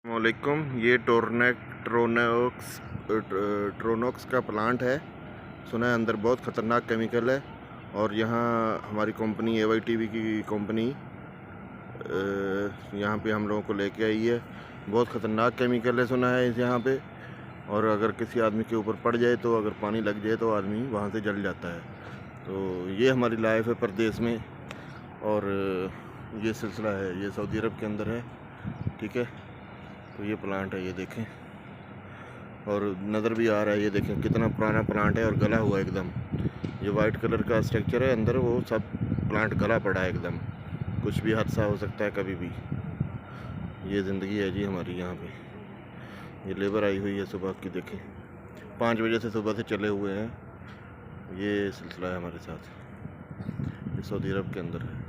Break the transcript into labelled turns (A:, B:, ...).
A: वालेकुम। ये ट्रोनोक्स का प्लांट है। सुना है अंदर बहुत ख़तरनाक केमिकल है और यहाँ हमारी कंपनी AYTV की कंपनी यहाँ पे हम लोगों को लेके आई है। बहुत ख़तरनाक केमिकल है सुना है इस यहाँ पे, और अगर किसी आदमी के ऊपर पड़ जाए तो अगर पानी लग जाए तो आदमी वहाँ से जल जाता है। तो ये हमारी लाइफ है परदेश में, और ये सिलसिला है, ये सऊदी अरब के अंदर है। ठीक है, तो ये प्लांट है, ये देखें, और नज़र भी आ रहा है, ये देखें कितना पुराना प्लांट है और गला हुआ है एकदम। ये वाइट कलर का स्ट्रक्चर है, अंदर वो सब प्लांट गला पड़ा है एकदम। कुछ भी हादसा हो सकता है कभी भी। ये ज़िंदगी है जी हमारी यहाँ पे। ये लेबर आई हुई है सुबह की, देखें 5 बजे से सुबह से चले हुए हैं। ये सिलसिला है हमारे साथ, ये सऊदी अरब के अंदर है।